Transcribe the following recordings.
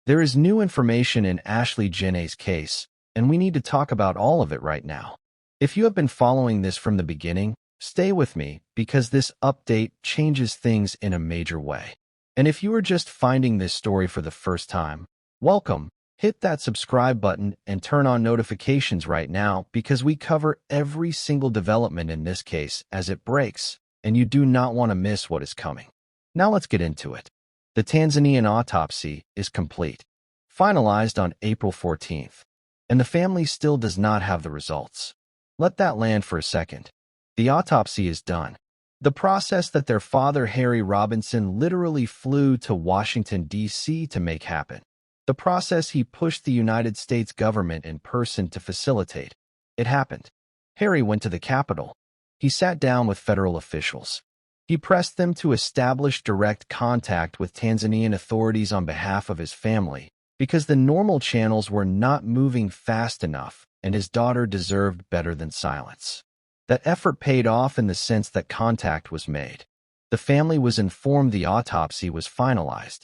There is new information in Ashlee Jenae's case, and we need to talk about all of it right now. If you have been following this from the beginning, stay with me because this update changes things in a major way. And if you are just finding this story for the first time, welcome. Hit that subscribe button and turn on notifications right now because we cover every single development in this case as it breaks, and you do not want to miss what is coming. Now let's get into it. The Tanzanian autopsy is complete, finalized on April 14th, and the family still does not have the results. Let that land for a second. The autopsy is done. The process that their father, Harry Robinson, literally flew to Washington, D.C. to make happen. The process he pushed the United States government in person to facilitate. It happened. Harry went to the Capitol. He sat down with federal officials. He pressed them to establish direct contact with Tanzanian authorities on behalf of his family, because the normal channels were not moving fast enough, and his daughter deserved better than silence. That effort paid off in the sense that contact was made. The family was informed the autopsy was finalized.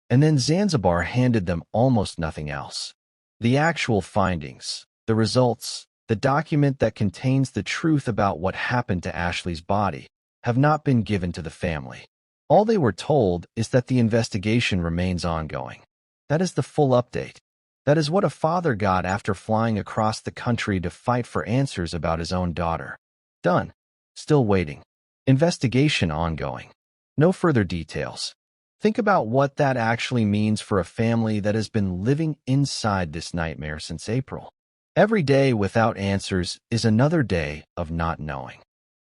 And then Zanzibar handed them almost nothing else. The actual findings, the results, the document that contains the truth about what happened to Ashlee's body, have not been given to the family. All they were told is that the investigation remains ongoing. That is the full update. That is what a father got after flying across the country to fight for answers about his own daughter. Done. Still waiting. Investigation ongoing. No further details. Think about what that actually means for a family that has been living inside this nightmare since April. Every day without answers is another day of not knowing.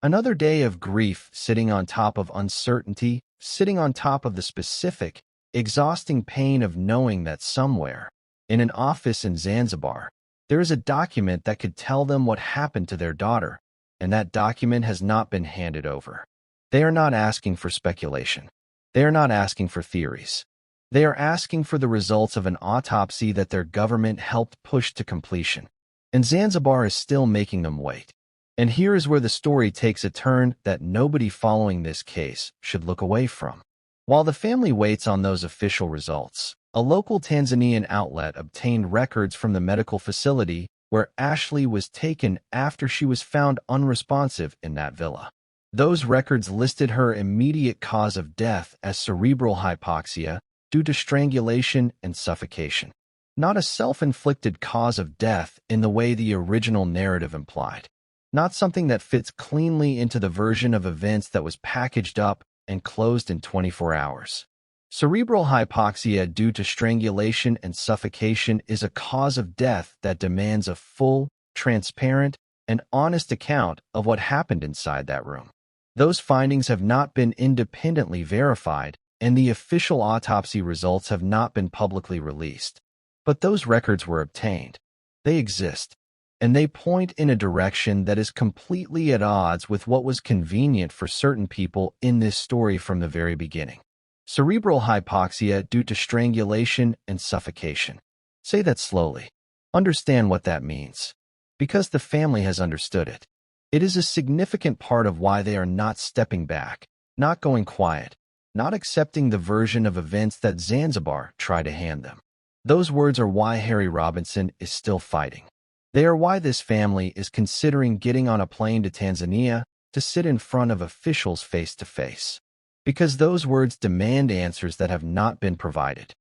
Another day of grief sitting on top of uncertainty, sitting on top of the specific, exhausting pain of knowing that somewhere, in an office in Zanzibar, there is a document that could tell them what happened to their daughter, and that document has not been handed over. They are not asking for speculation. They are not asking for theories. They are asking for the results of an autopsy that their government helped push to completion. And Zanzibar is still making them wait. And here is where the story takes a turn that nobody following this case should look away from. While the family waits on those official results, a local Tanzanian outlet obtained records from the medical facility where Ashlee was taken after she was found unresponsive in that villa. Those records listed her immediate cause of death as cerebral hypoxia due to strangulation and suffocation. Not a self-inflicted cause of death in the way the original narrative implied. Not something that fits cleanly into the version of events that was packaged up and closed in 24 hours. Cerebral hypoxia due to strangulation and suffocation is a cause of death that demands a full, transparent, and honest account of what happened inside that room. Those findings have not been independently verified, and the official autopsy results have not been publicly released. But those records were obtained. They exist, and they point in a direction that is completely at odds with what was convenient for certain people in this story from the very beginning. Cerebral hypoxia due to strangulation and suffocation. Say that slowly. Understand what that means. Because the family has understood it. It is a significant part of why they are not stepping back, not going quiet, not accepting the version of events that Zanzibar tried to hand them. Those words are why Harry Robinson is still fighting. They are why this family is considering getting on a plane to Tanzania to sit in front of officials face to face. Because those words demand answers that have not been provided.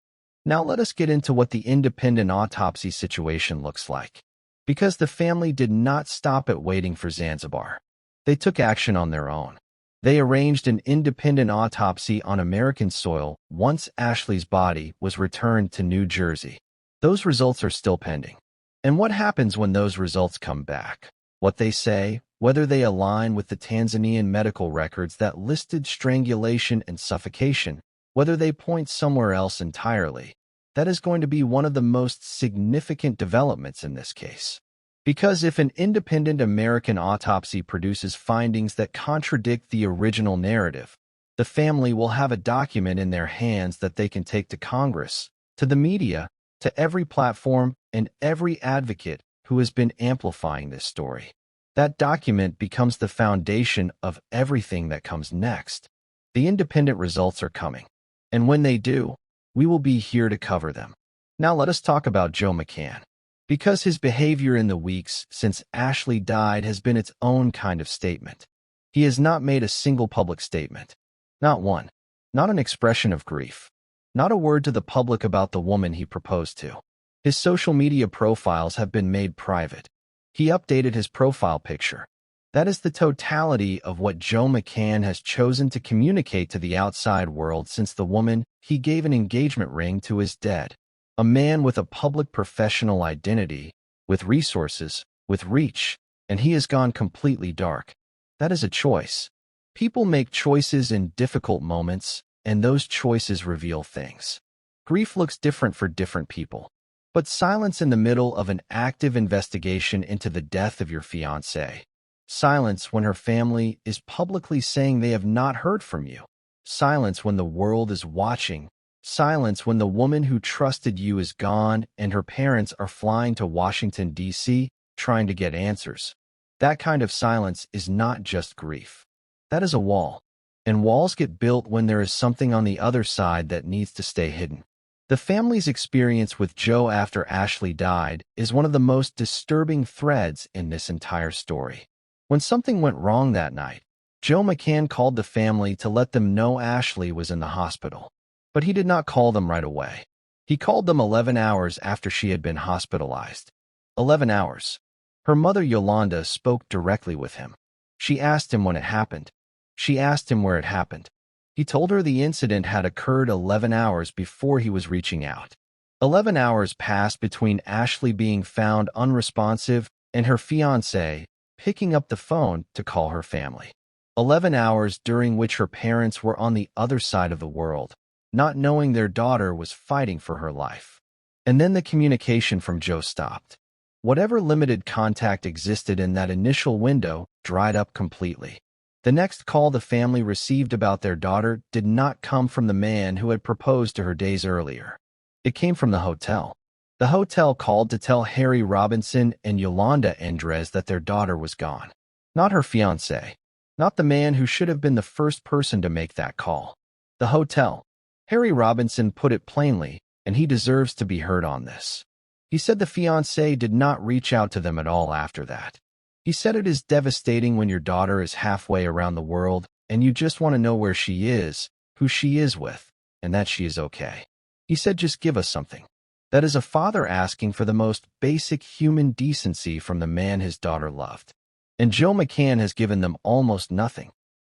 Now let us get into what the independent autopsy situation looks like. Because the family did not stop at waiting for Zanzibar. They took action on their own. They arranged an independent autopsy on American soil once Ashlee's body was returned to New Jersey. Those results are still pending. And what happens when those results come back? What they say, whether they align with the Tanzanian medical records that listed strangulation and suffocation, whether they point somewhere else entirely, that is going to be one of the most significant developments in this case. Because if an independent American autopsy produces findings that contradict the original narrative, the family will have a document in their hands that they can take to Congress, to the media, to every platform, and every advocate who has been amplifying this story. That document becomes the foundation of everything that comes next. The independent results are coming. And when they do, we will be here to cover them. Now let us talk about Joe McCann. Because his behavior in the weeks since Ashlee died has been its own kind of statement. He has not made a single public statement. Not one. Not an expression of grief. Not a word to the public about the woman he proposed to. His social media profiles have been made private. He updated his profile picture. That is the totality of what Joe McCann has chosen to communicate to the outside world since the woman he gave an engagement ring to is dead. A man with a public professional identity, with resources, with reach, and he has gone completely dark. That is a choice. People make choices in difficult moments, and those choices reveal things. Grief looks different for different people. But silence in the middle of an active investigation into the death of your fiancé. Silence when her family is publicly saying they have not heard from you. Silence when the world is watching. Silence when the woman who trusted you is gone and her parents are flying to Washington, D.C., trying to get answers. That kind of silence is not just grief. That is a wall. And walls get built when there is something on the other side that needs to stay hidden. The family's experience with Joe after Ashlee died is one of the most disturbing threads in this entire story. When something went wrong that night, Joe McCann called the family to let them know Ashlee was in the hospital. But he did not call them right away. He called them 11 hours after she had been hospitalized. 11 hours. Her mother Yolanda spoke directly with him. She asked him when it happened. She asked him where it happened. He told her the incident had occurred 11 hours before he was reaching out. 11 hours passed between Ashlee being found unresponsive and her fiancé picking up the phone to call her family. 11 hours during which her parents were on the other side of the world, not knowing their daughter was fighting for her life. And then the communication from Joe stopped. Whatever limited contact existed in that initial window dried up completely. The next call the family received about their daughter did not come from the man who had proposed to her days earlier. It came from the hotel. The hotel called to tell Harry Robinson and Yolanda Andres that their daughter was gone. Not her fiancé. Not the man who should have been the first person to make that call. The hotel. Harry Robinson put it plainly, and he deserves to be heard on this. He said the fiancé did not reach out to them at all after that. He said it is devastating when your daughter is halfway around the world and you just want to know where she is, who she is with, and that she is okay. He said just give us something. That is a father asking for the most basic human decency from the man his daughter loved. And Joe McCann has given them almost nothing.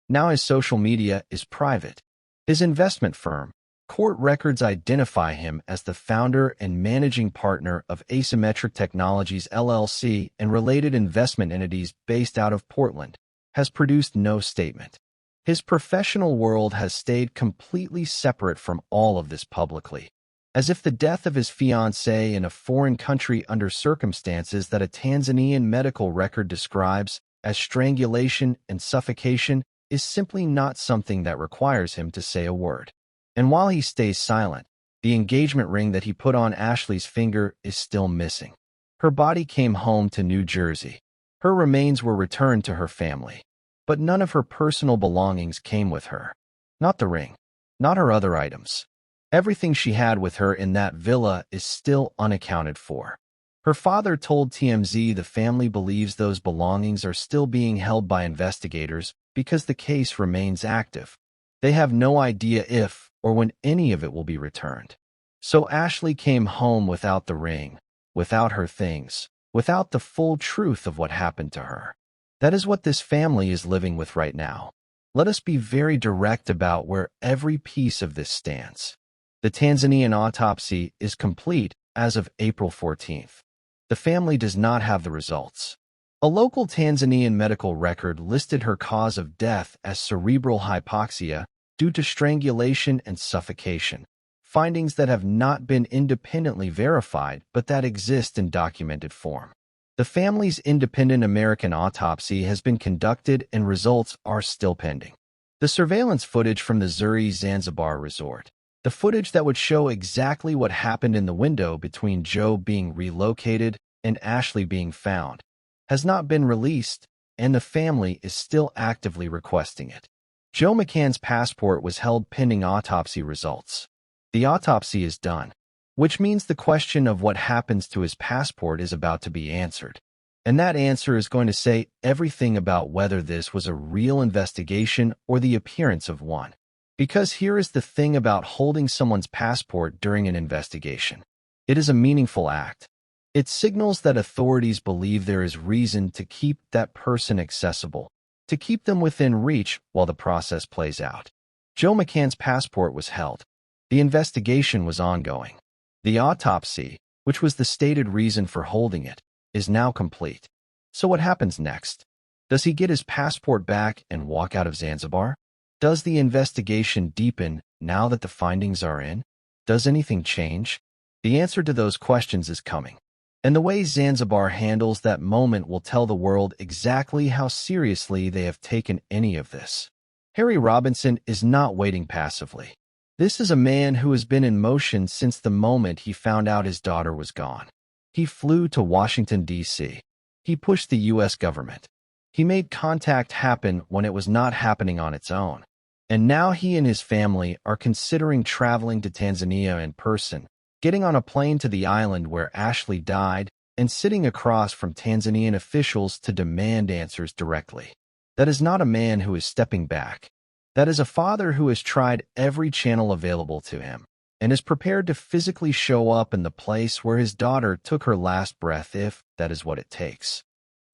Now his social media is private. His investment firm, court records identify him as the founder and managing partner of Asymmetric Technologies LLC and related investment entities based out of Portland, has produced no statement. His professional world has stayed completely separate from all of this publicly, as if the death of his fiancée in a foreign country under circumstances that a Tanzanian medical record describes as strangulation and suffocation is simply not something that requires him to say a word. And while he stays silent, the engagement ring that he put on Ashlee's finger is still missing. Her body came home to New Jersey. Her remains were returned to her family. But none of her personal belongings came with her. Not the ring. Not her other items. Everything she had with her in that villa is still unaccounted for. Her father told TMZ the family believes those belongings are still being held by investigators because the case remains active. They have no idea if or when any of it will be returned. So Ashlee came home without the ring, without her things, without the full truth of what happened to her. That is what this family is living with right now. Let us be very direct about where every piece of this stands. The Tanzanian autopsy is complete as of April 14th. The family does not have the results. A local Tanzanian medical record listed her cause of death as cerebral hypoxia due to strangulation and suffocation, findings that have not been independently verified but that exist in documented form. The family's independent American autopsy has been conducted and results are still pending. The surveillance footage from the Zuri Zanzibar resort, the footage that would show exactly what happened in the window between Joe being relocated and Ashlee being found, has not been released, and the family is still actively requesting it. Joe McCann's passport was held pending autopsy results. The autopsy is done. which means the question of what happens to his passport is about to be answered. And that answer is going to say everything about whether this was a real investigation or the appearance of one. Because here is the thing about holding someone's passport during an investigation. It is a meaningful act. It signals that authorities believe there is reason to keep that person accessible, to keep them within reach while the process plays out. Joe McCann's passport was held. The investigation was ongoing. The autopsy, which was the stated reason for holding it, is now complete. So what happens next? Does he get his passport back and walk out of Zanzibar? Does the investigation deepen now that the findings are in? Does anything change? The answer to those questions is coming. And the way Zanzibar handles that moment will tell the world exactly how seriously they have taken any of this. Harry Robinson is not waiting passively. This is a man who has been in motion since the moment he found out his daughter was gone. He flew to Washington, D.C. He pushed the U.S. government. He made contact happen when it was not happening on its own. And now he and his family are considering traveling to Tanzania in person, getting on a plane to the island where Ashlee died, and sitting across from Tanzanian officials to demand answers directly. That is not a man who is stepping back. That is a father who has tried every channel available to him and is prepared to physically show up in the place where his daughter took her last breath if that is what it takes.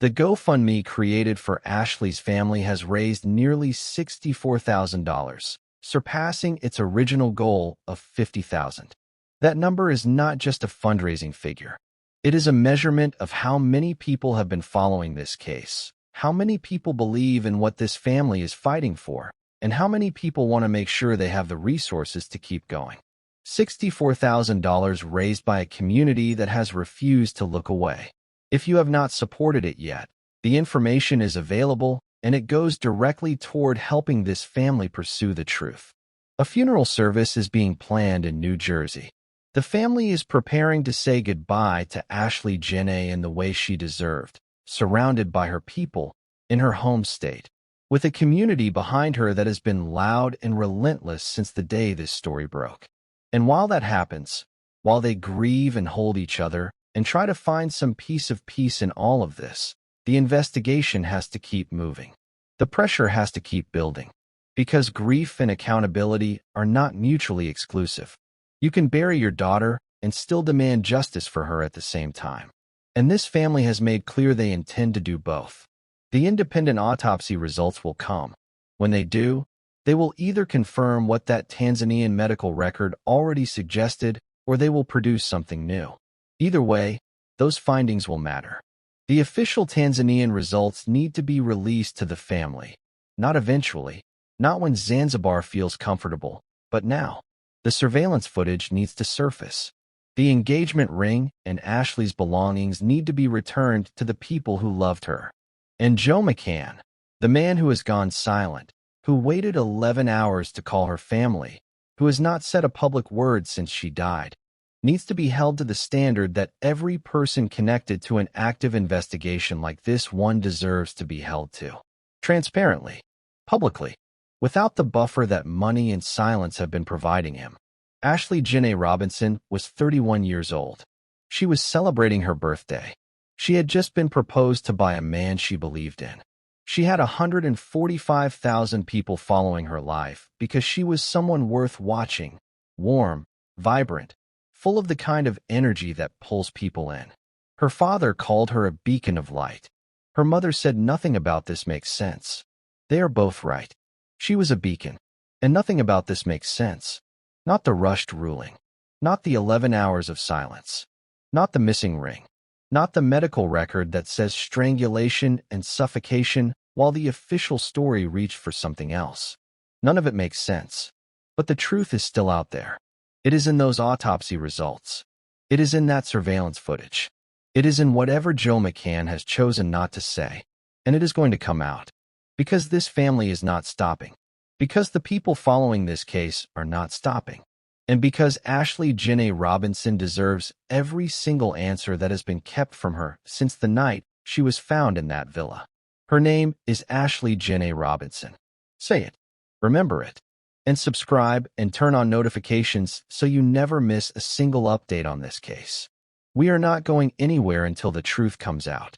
The GoFundMe created for Ashlee's family has raised nearly $64,000, surpassing its original goal of $50,000. That number is not just a fundraising figure. It is a measurement of how many people have been following this case, how many people believe in what this family is fighting for, and how many people want to make sure they have the resources to keep going. $64,000 raised by a community that has refused to look away. If you have not supported it yet, the information is available, and it goes directly toward helping this family pursue the truth. A funeral service is being planned in New Jersey. The family is preparing to say goodbye to Ashlee Jenae in the way she deserved, surrounded by her people, in her home state, with a community behind her that has been loud and relentless since the day this story broke. And while that happens, while they grieve and hold each other and try to find some piece of peace in all of this, the investigation has to keep moving. The pressure has to keep building, because grief and accountability are not mutually exclusive. You can bury your daughter and still demand justice for her at the same time. And this family has made clear they intend to do both. The independent autopsy results will come. When they do, they will either confirm what that Tanzanian medical record already suggested, or they will produce something new. Either way, those findings will matter. The official Tanzanian results need to be released to the family. Not eventually, not when Zanzibar feels comfortable, but now. The surveillance footage needs to surface. The engagement ring and Ashlee's belongings need to be returned to the people who loved her. And Joe McCann, the man who has gone silent, who waited 11 hours to call her family, who has not said a public word since she died, needs to be held to the standard that every person connected to an active investigation like this one deserves to be held to. Transparently, publicly, without the buffer that money and silence have been providing him. Ashlee Jenae Robinson was 31 years old. She was celebrating her birthday. She had just been proposed to by a man she believed in. She had 145,000 people following her life because she was someone worth watching, warm, vibrant, full of the kind of energy that pulls people in. Her father called her a beacon of light. Her mother said nothing about this makes sense. They are both right. She was a beacon, and nothing about this makes sense. Not the rushed ruling, not the 11 hours of silence, not the missing ring, not the medical record that says strangulation and suffocation while the official story reached for something else. None of it makes sense. But the truth is still out there. It is in those autopsy results. It is in that surveillance footage. It is in whatever Joe McCann has chosen not to say. And it is going to come out. Because this family is not stopping. Because the people following this case are not stopping. And because Ashlee Jenae Robinson deserves every single answer that has been kept from her since the night she was found in that villa. Her name is Ashlee Jenae Robinson. Say it. Remember it. and subscribe and turn on notifications so you never miss a single update on this case. We are not going anywhere until the truth comes out.